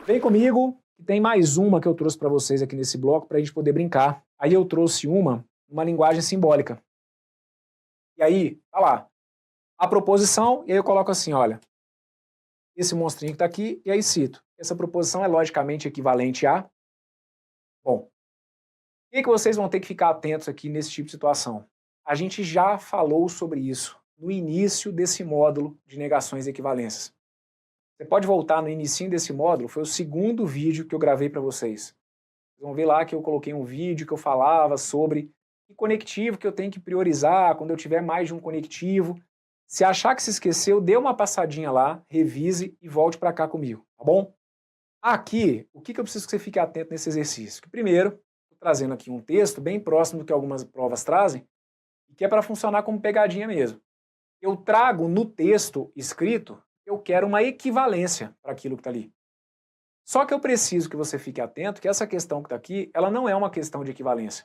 Vem comigo, que tem mais uma que eu trouxe para vocês aqui nesse bloco para a gente poder brincar. Aí eu trouxe uma linguagem simbólica. E aí, tá lá, a proposição, e aí eu coloco assim, olha, esse monstrinho que está aqui, e aí cito. Essa proposição é logicamente equivalente a... Bom, o que vocês vão ter que ficar atentos aqui nesse tipo de situação? A gente já falou sobre isso no início desse módulo de negações e equivalências. Você pode voltar no início desse módulo, foi o segundo vídeo que eu gravei para vocês. Vocês vão ver lá que eu coloquei um vídeo que eu falava sobre que conectivo que eu tenho que priorizar quando eu tiver mais de um conectivo. Se achar que se esqueceu, dê uma passadinha lá, revise e volte para cá comigo, tá bom? Aqui, o que eu preciso que você fique atento nesse exercício? Primeiro, estou trazendo aqui um texto bem próximo do que algumas provas trazem, e que é para funcionar como pegadinha mesmo. Eu trago no texto escrito, eu quero uma equivalência para aquilo que está ali. Só que eu preciso que você fique atento que essa questão que está aqui, ela não é uma questão de equivalência.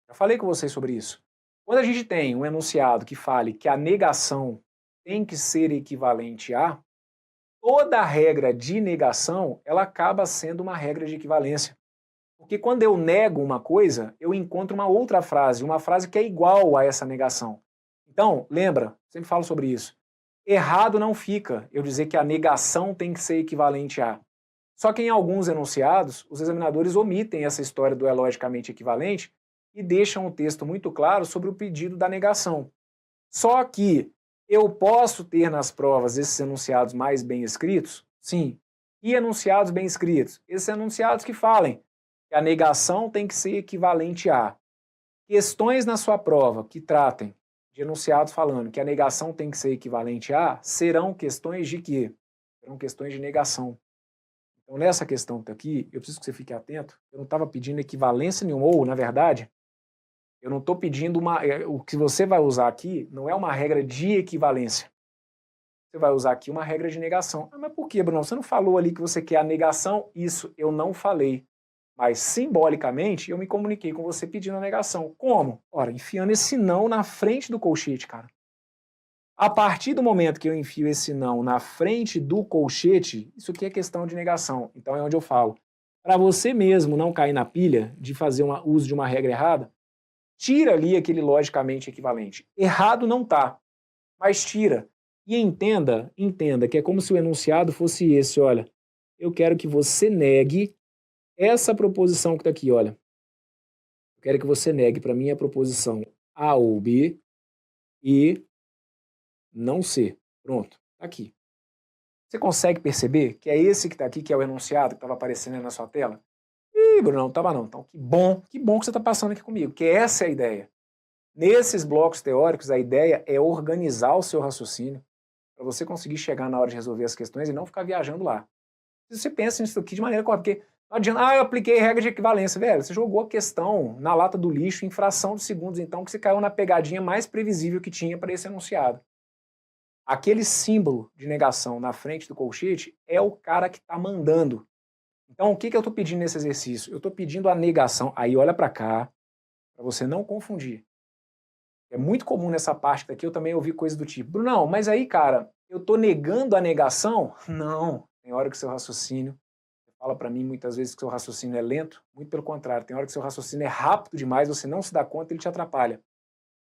Já falei com vocês sobre isso. Quando a gente tem um enunciado que fale que a negação tem que ser equivalente a, toda a regra de negação, ela acaba sendo uma regra de equivalência. Porque quando eu nego uma coisa, eu encontro uma outra frase, uma frase que é igual a essa negação. Então, lembra, sempre falo sobre isso. Errado não fica eu dizer que a negação tem que ser equivalente a. Só que em alguns enunciados, os examinadores omitem essa história do é logicamente equivalente e deixam o texto muito claro sobre o pedido da negação. Só que eu posso ter nas provas esses enunciados mais bem escritos? Sim. E enunciados bem escritos? Esses enunciados que falem que a negação tem que ser equivalente a. Questões na sua prova que tratem de enunciados falando que a negação tem que ser equivalente a, serão questões de quê? Serão questões de negação. Então, nessa questão que está aqui, eu preciso que você fique atento. Eu não estava pedindo equivalência nenhuma, ou, na verdade, eu não estou pedindo uma... O que você vai usar aqui não é uma regra de equivalência. Você vai usar aqui uma regra de negação. Ah, mas por que, Bruno? Você não falou ali que você quer a negação? Isso eu não falei. Mas, simbolicamente, eu me comuniquei com você pedindo a negação. Como? Ora, enfiando esse não na frente do colchete, cara. A partir do momento que eu enfio esse não na frente do colchete, isso aqui é questão de negação. Então é onde eu falo. Para você mesmo não cair na pilha de fazer uso de uma regra errada, tira ali aquele logicamente equivalente. Errado não tá, mas tira. E entenda que é como se o enunciado fosse esse, olha. Eu quero que você negue essa proposição que está aqui, olha. Eu quero que você negue para mim a proposição A ou B e não C. Pronto, tá aqui. Você consegue perceber que é esse que está aqui, que é o enunciado que estava aparecendo aí na sua tela? Ih, Bruno, não estava não. Então, que bom que você está passando aqui comigo, que essa é a ideia. Nesses blocos teóricos, a ideia é organizar o seu raciocínio para você conseguir chegar na hora de resolver as questões e não ficar viajando lá. Se você pensa nisso aqui de maneira correta, porque não adianta, eu apliquei regra de equivalência, velho, você jogou a questão na lata do lixo em fração de segundos, então, que você caiu na pegadinha mais previsível que tinha para esse enunciado. Aquele símbolo de negação na frente do colchete é o cara que está mandando. Então, o que eu estou pedindo nesse exercício? Eu estou pedindo a negação. Aí, olha para cá, para você não confundir. É muito comum nessa parte daqui eu também ouvir coisas do tipo, Brunão, mas aí, cara, eu estou negando a negação? Não. Tem hora que seu raciocínio, você fala para mim muitas vezes que seu raciocínio é lento, muito pelo contrário. Tem hora que seu raciocínio é rápido demais, você não se dá conta e ele te atrapalha.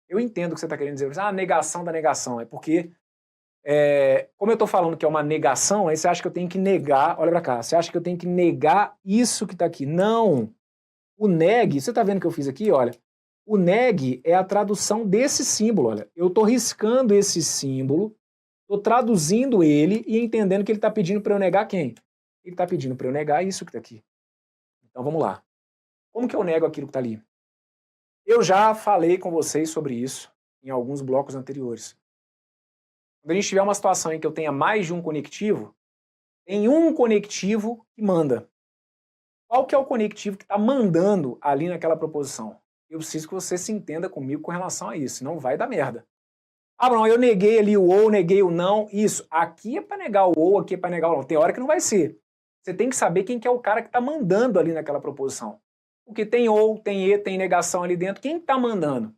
Eu entendo o que você está querendo dizer. Ah, negação da negação. É porque como eu estou falando que é uma negação, aí você acha que eu tenho que negar, olha para cá, você acha que eu tenho que negar isso que está aqui. Não! O neg, você está vendo o que eu fiz aqui? Olha, o neg é a tradução desse símbolo, olha. Eu estou riscando esse símbolo, estou traduzindo ele e entendendo que ele está pedindo para eu negar quem? Ele está pedindo para eu negar isso que está aqui. Então vamos lá. Como que eu nego aquilo que está ali? Eu já falei com vocês sobre isso em alguns blocos anteriores. Quando a gente tiver uma situação em que eu tenha mais de um conectivo, tem um conectivo que manda. Qual que é o conectivo que está mandando ali naquela proposição? Eu preciso que você se entenda comigo com relação a isso, senão vai dar merda. Ah, não, eu neguei ali o ou, neguei o não, isso. Aqui é para negar o ou, aqui é para negar o não. Tem hora que não vai ser. Você tem que saber quem que é o cara que está mandando ali naquela proposição. Porque tem ou, tem e, tem negação ali dentro. Quem está mandando?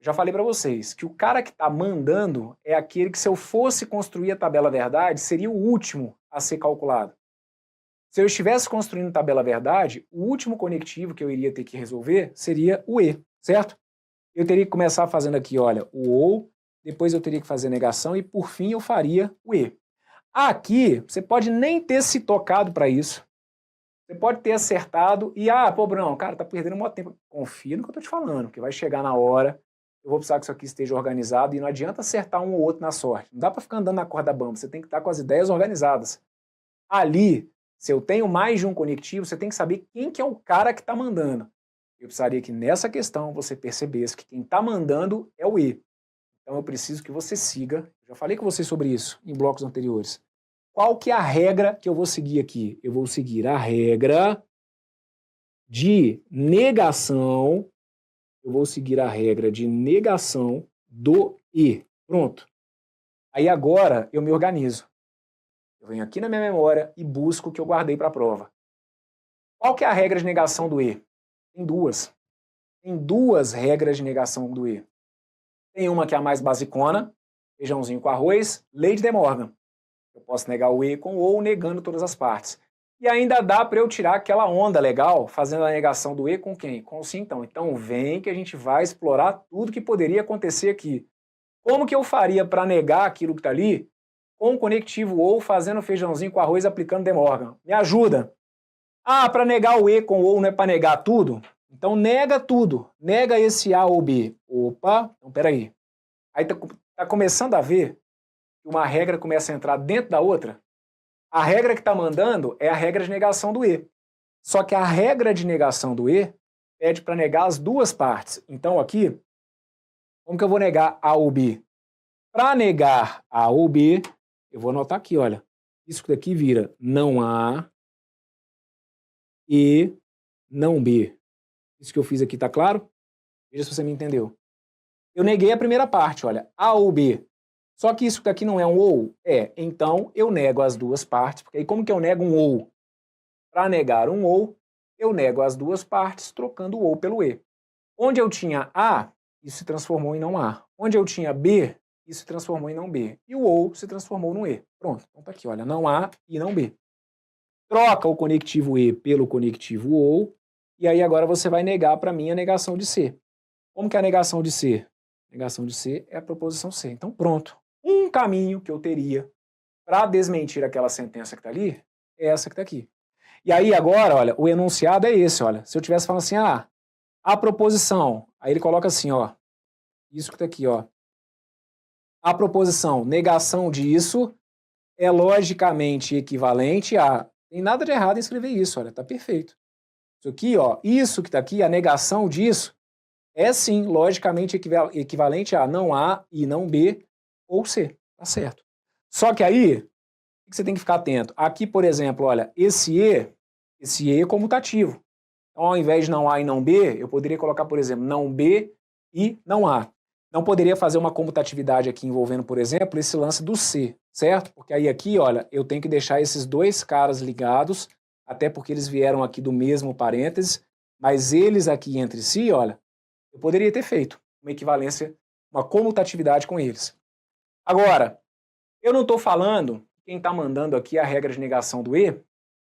Já falei para vocês que o cara que está mandando é aquele que, se eu fosse construir a tabela verdade, seria o último a ser calculado. Se eu estivesse construindo tabela verdade, o último conectivo que eu iria ter que resolver seria o E, certo? Eu teria que começar fazendo aqui, olha, o OU, depois eu teria que fazer negação e por fim eu faria o E. Aqui, você pode nem ter se tocado para isso. Você pode ter acertado e, pô, Bruno, cara, tá perdendo muito tempo. Confia no que eu tô te falando, porque vai chegar na hora, eu vou precisar que isso aqui esteja organizado e não adianta acertar um ou outro na sorte. Não dá para ficar andando na corda bamba, você tem que estar com as ideias organizadas. Ali, se eu tenho mais de um conectivo, você tem que saber quem que é o cara que está mandando. Eu precisaria que nessa questão você percebesse que quem está mandando é o E. Então eu preciso que você siga, já falei com você sobre isso em blocos anteriores. Qual que é a regra que eu vou seguir aqui? Eu vou seguir a regra de negação, do E. Pronto. Aí agora eu me organizo. Eu venho aqui na minha memória e busco o que eu guardei para a prova. Qual que é a regra de negação do E? Tem duas. Tem duas regras de negação do E. Tem uma que é a mais basicona, feijãozinho com arroz, lei de De Morgan. Eu posso negar o E com o ou, negando todas as partes. E ainda dá para eu tirar aquela onda legal, fazendo a negação do E com quem? Com o sim, então. Então vem que a gente vai explorar tudo que poderia acontecer aqui. Como que eu faria para negar aquilo que está ali com o conectivo ou fazendo feijãozinho com arroz aplicando De Morgan? Me ajuda. Para negar o E com o ou não é para negar tudo? Então nega tudo. Nega esse A ou B. Opa, então peraí. Aí tá começando a ver que uma regra começa a entrar dentro da outra? A regra que está mandando é a regra de negação do E. Só que a regra de negação do E pede para negar as duas partes. Então aqui, como que eu vou negar A ou B? Para negar A ou B, eu vou anotar aqui, olha. Isso daqui vira não A e não B. Isso que eu fiz aqui tá claro? Veja se você me entendeu. Eu neguei a primeira parte, olha, A ou B. Só que isso daqui não é um ou? Então eu nego as duas partes, porque aí como que eu nego um ou? Para negar um ou, eu nego as duas partes trocando o ou pelo E. Onde eu tinha A, isso se transformou em não A. Onde eu tinha B, isso se transformou em não B. E o ou se transformou no E. Pronto, então tá aqui, olha, não A e não B. Troca o conectivo E pelo conectivo ou, e aí agora você vai negar para mim a negação de C. Como que é a negação de C? A negação de C é a proposição C. Então pronto. Um caminho que eu teria para desmentir aquela sentença que está ali é essa que está aqui. E aí agora, olha, o enunciado é esse, olha. Se eu tivesse falando assim, a proposição, aí ele coloca assim, ó, isso que está aqui, ó. A proposição, negação disso, é logicamente equivalente a... Tem nada de errado em escrever isso, olha, tá perfeito. Isso aqui, ó, isso que está aqui, a negação disso, é sim logicamente equivalente a não A e não B ou C, tá certo. Só que aí, o que você tem que ficar atento? Aqui, por exemplo, olha, esse E é comutativo. Então, ao invés de não A e não B, eu poderia colocar, por exemplo, não B e não A. Não poderia fazer uma comutatividade aqui envolvendo, por exemplo, esse lance do C, certo? Porque aí aqui, olha, eu tenho que deixar esses dois caras ligados, até porque eles vieram aqui do mesmo parênteses, mas eles aqui entre si, olha, eu poderia ter feito uma equivalência, uma comutatividade com eles. Agora, eu não estou falando quem está mandando aqui a regra de negação do E.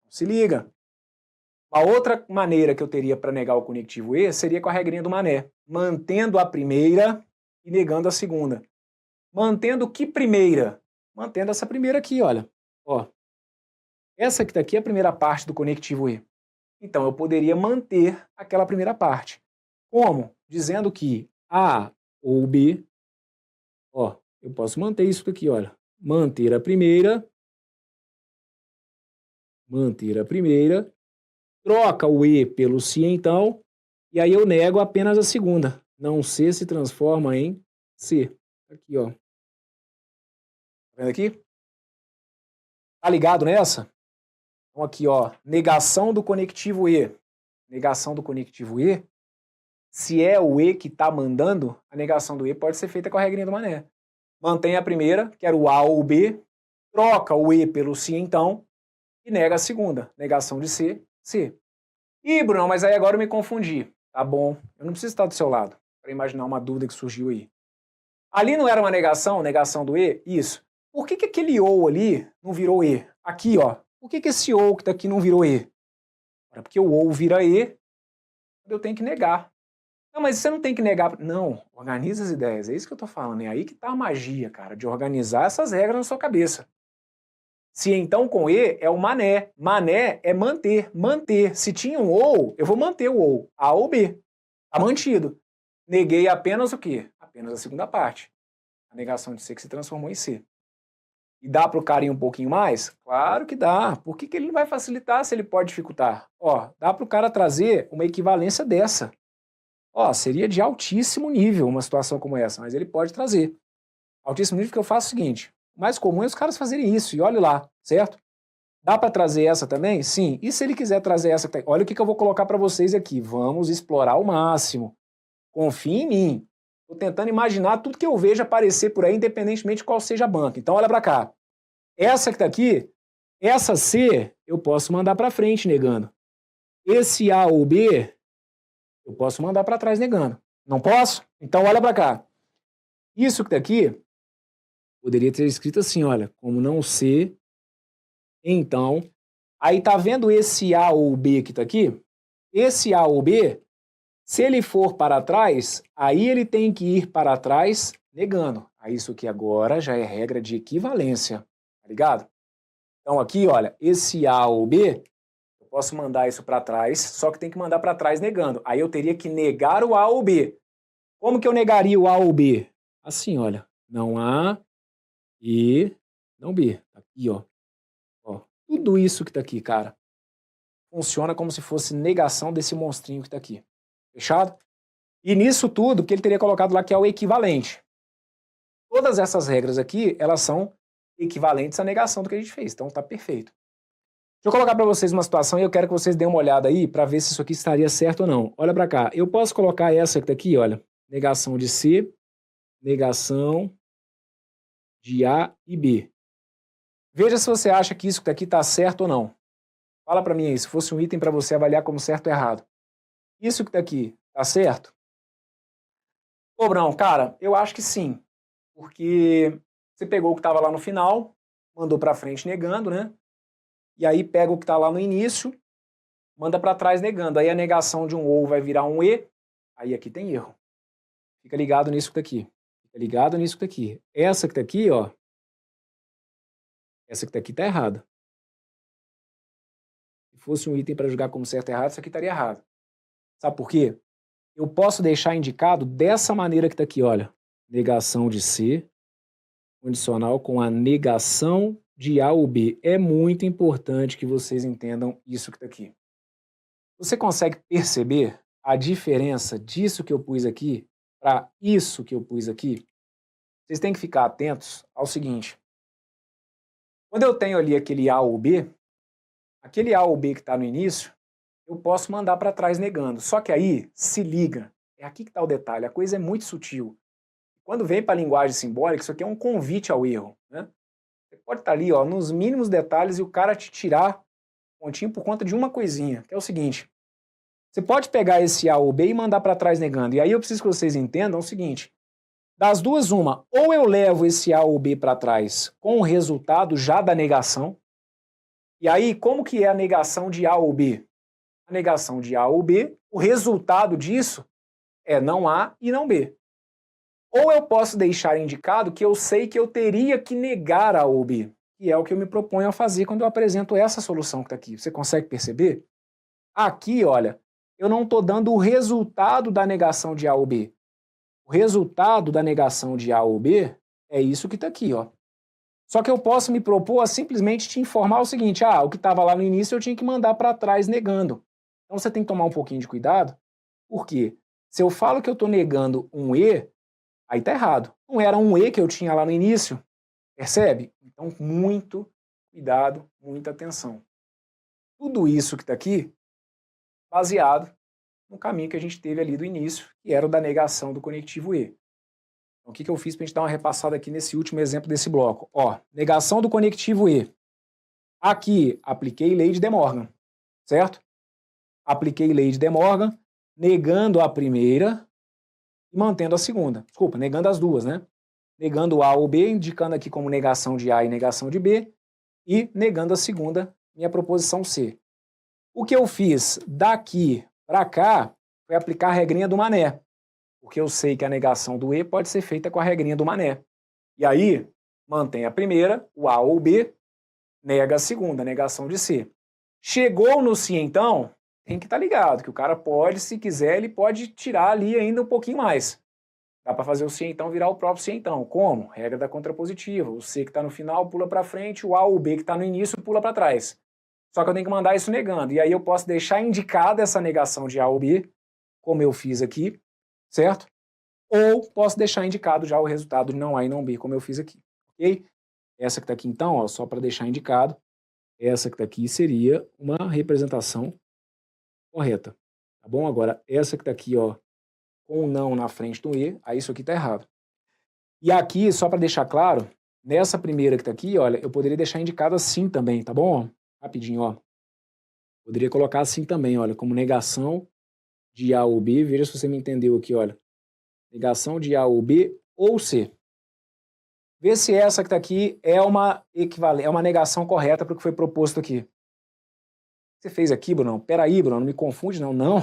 Se liga. Uma outra maneira que eu teria para negar o conectivo E seria com a regrinha do Mané, mantendo a primeira e negando a segunda. Mantendo que primeira? Mantendo essa primeira aqui, olha. Ó. Essa aqui daqui é a primeira parte do conectivo E. Então eu poderia manter aquela primeira parte. Como? Dizendo que A ou B, ó, eu posso manter isso daqui, olha. Manter a primeira, troca o E pelo se então, e aí eu nego apenas a segunda. Não C se transforma em C. Aqui, ó. Tá vendo aqui? Tá ligado nessa? Então aqui, ó, negação do conectivo E. Negação do conectivo E. Se é o E que está mandando, a negação do E pode ser feita com a regrinha do Mané. Mantém a primeira, que era o A ou o B, troca o E pelo se então, e nega a segunda. Negação de C, C. Ih, Bruno, mas aí agora eu me confundi. Tá bom, eu não preciso estar do seu lado para imaginar uma dúvida que surgiu aí. Ali não era uma negação do E? Isso. Por que aquele ou ali não virou E? Aqui, ó, Por que esse ou que está aqui não virou E? Porque o ou vira E, eu tenho que negar. Não, mas você não tem que negar. Não, organiza as ideias. É isso que eu estou falando. É aí que está a magia, cara, de organizar essas regras na sua cabeça. Se então com E é o mané. Mané é manter. Manter. Se tinha um ou, eu vou manter o ou. A ou B. Está mantido. Neguei apenas o quê? Apenas a segunda parte. A negação de C que se transformou em C. E dá para o cara ir um pouquinho mais? Claro que dá. Por que ele não vai facilitar se ele pode dificultar? Ó, dá para o cara trazer uma equivalência dessa. Ó, seria de altíssimo nível uma situação como essa, mas ele pode trazer. Altíssimo nível que eu faço o seguinte, o mais comum é os caras fazerem isso, e olhe lá, certo? Dá para trazer essa também? Sim. E se ele quiser trazer essa? Olha o que eu vou colocar para vocês aqui. Vamos explorar ao máximo. Confie em mim. Estou tentando imaginar tudo que eu vejo aparecer por aí, independentemente de qual seja a banca. Então olha para cá. Essa que está aqui, essa C, eu posso mandar para frente negando. Esse A ou B, eu posso mandar para trás negando. Não posso? Então olha para cá. Isso que está aqui, poderia ter escrito assim, olha, como não C, então... Aí tá vendo esse A ou B que está aqui? Esse A ou B, se ele for para trás, aí ele tem que ir para trás negando. Aí isso aqui agora já é regra de equivalência, tá ligado? Então aqui, olha, esse A ou B, eu posso mandar isso para trás, só que tem que mandar para trás negando. Aí eu teria que negar o A ou B. Como que eu negaria o A ou B? Assim, olha, não A e não B. Aqui, ó. Tudo isso que tá aqui, cara, funciona como se fosse negação desse monstrinho que tá aqui. Fechado? E nisso tudo, que ele teria colocado lá que é o equivalente. Todas essas regras aqui, elas são equivalentes à negação do que a gente fez. Então tá perfeito. Deixa eu colocar para vocês uma situação e eu quero que vocês deem uma olhada aí para ver se isso aqui estaria certo ou não. Olha para cá. Eu posso colocar essa que tá aqui, olha. Negação de C, negação de A e B. Veja se você acha que isso que tá aqui está certo ou não. Fala para mim aí, se fosse um item para você avaliar como certo ou errado. Isso que tá aqui, tá certo? Ô, Brão, cara, eu acho que sim. Porque você pegou o que estava lá no final, mandou para frente negando, né? E aí pega o que está lá no início, manda para trás negando. Aí a negação de um ou vai virar um e, aí aqui tem erro. Fica ligado nisso que tá aqui. Fica ligado nisso que tá aqui. Essa que tá aqui, ó. Essa que tá aqui tá errada. Se fosse um item para jogar como certo ou errado, isso aqui estaria errado. Sabe por quê? Eu posso deixar indicado dessa maneira que tá aqui, olha. Negação de C, condicional com a negação de A ou B. É muito importante que vocês entendam isso que tá aqui. Você consegue perceber a diferença disso que eu pus aqui para isso que eu pus aqui? Vocês têm que ficar atentos ao seguinte. Quando eu tenho ali aquele A ou B, aquele A ou B que está no início, eu posso mandar para trás negando. Só que aí, se liga, é aqui que está o detalhe, a coisa é muito sutil. Quando vem para a linguagem simbólica, isso aqui é um convite ao erro, né? Você pode estar ali, ó, nos mínimos detalhes e o cara te tirar pontinho por conta de uma coisinha, que é o seguinte. Você pode pegar esse A ou B e mandar para trás negando. E aí eu preciso que vocês entendam o seguinte. Das duas, uma, ou eu levo esse A ou B para trás com o resultado já da negação. E aí, como que é a negação de A ou B? A negação de A ou B, o resultado disso é não A e não B. Ou eu posso deixar indicado que eu sei que eu teria que negar A ou B, que é o que eu me proponho a fazer quando eu apresento essa solução que está aqui. Você consegue perceber? Aqui, olha, eu não estou dando o resultado da negação de A ou B. O resultado da negação de A ou B é isso que está aqui, ó. Só que eu posso me propor a simplesmente te informar o seguinte, o que estava lá no início eu tinha que mandar para trás negando. Então você tem que tomar um pouquinho de cuidado, porque se eu falo que eu estou negando um E, aí está errado. Não era um E que eu tinha lá no início, percebe? Então muito cuidado, muita atenção. Tudo isso que está aqui, baseado no caminho que a gente teve ali do início, que era o da negação do conectivo E. Então, o que eu fiz para a gente dar uma repassada aqui nesse último exemplo desse bloco? Ó, negação do conectivo E. Aqui, apliquei lei de De Morgan, certo? Apliquei lei de De Morgan, negando a primeira e mantendo a segunda. Desculpa, negando as duas, né? Negando A ou B, indicando aqui como negação de A e negação de B, e negando a segunda minha proposição C. O que eu fiz daqui para cá foi aplicar a regrinha do mané, porque eu sei que a negação do E pode ser feita com a regrinha do mané. E aí, mantém a primeira, o A ou o B, nega a segunda, a negação de C. Chegou no si, então, tem que estar ligado, que o cara pode, se quiser, ele pode tirar ali ainda um pouquinho mais. Dá para fazer o si, então, virar o próprio si, então. Como? Regra da contrapositiva. O C que está no final pula para frente, o A ou o B que está no início pula para trás. Só que eu tenho que mandar isso negando. E aí eu posso deixar indicada essa negação de A ou B, como eu fiz aqui, certo? Ou posso deixar indicado já o resultado de não A e não B, como eu fiz aqui. Ok? Essa que está aqui, então, ó, só para deixar indicado, essa que está aqui seria uma representação correta. Tá bom? Agora, essa que está aqui, ó, com o não na frente do E, aí isso aqui está errado. E aqui, só para deixar claro, nessa primeira que está aqui, olha, eu poderia deixar indicado assim também, tá bom? Rapidinho, ó. Poderia colocar assim também, olha, como negação de A ou B. Veja se você me entendeu aqui, olha. Negação de A ou B ou C. Vê se essa que está aqui é uma negação correta para o que foi proposto aqui. Você fez aqui, Bruno? Peraí, Bruno, não me confunde, não. Não.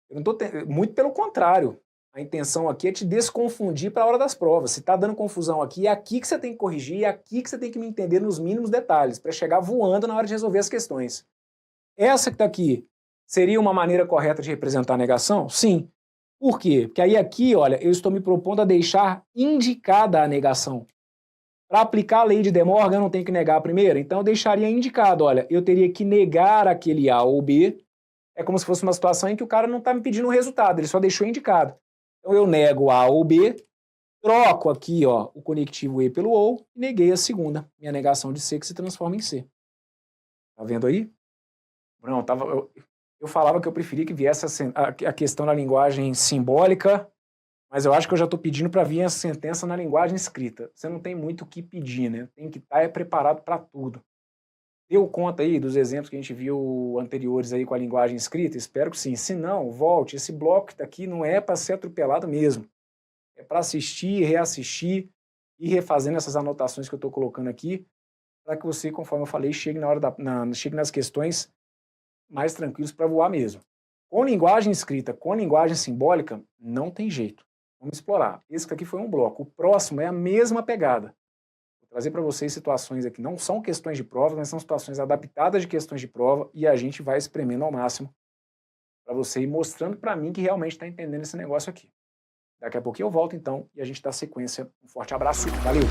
Eu não tô muito pelo contrário. A intenção aqui é te desconfundir para a hora das provas. Se está dando confusão aqui, é aqui que você tem que corrigir, é aqui que você tem que me entender nos mínimos detalhes, para chegar voando na hora de resolver as questões. Essa que está aqui seria uma maneira correta de representar a negação? Sim. Por quê? Porque aí aqui, olha, eu estou me propondo a deixar indicada a negação. Para aplicar a lei de De Morgan, eu não tenho que negar a primeira, então eu deixaria indicado, olha, eu teria que negar aquele A ou B. É como se fosse uma situação em que o cara não está me pedindo um resultado, ele só deixou indicado. Então eu nego A ou B, troco aqui, ó, o conectivo E pelo OU e neguei a segunda, minha negação de C que se transforma em C. Tá vendo aí? Não, eu falava que eu preferia que viesse a questão da linguagem simbólica, mas eu acho que eu já estou pedindo para vir a sentença na linguagem escrita. Você não tem muito o que pedir, né? Tem que estar preparado para tudo. Deu conta aí dos exemplos que a gente viu anteriores aí com a linguagem escrita? Espero que sim. Se não, volte. Esse bloco que está aqui não é para ser atropelado mesmo. É para assistir, reassistir e refazendo essas anotações que eu estou colocando aqui, para que você, conforme eu falei, chegue chegue nas questões mais tranquilos para voar mesmo. Com linguagem escrita, com linguagem simbólica, não tem jeito. Vamos explorar. Esse aqui foi um bloco. O próximo é a mesma pegada. Vou trazer para vocês situações aqui, não são questões de prova, mas são situações adaptadas de questões de prova e a gente vai espremendo ao máximo para você ir mostrando para mim que realmente está entendendo esse negócio aqui. Daqui a pouquinho eu volto então e a gente dá sequência. Um forte abraço, valeu!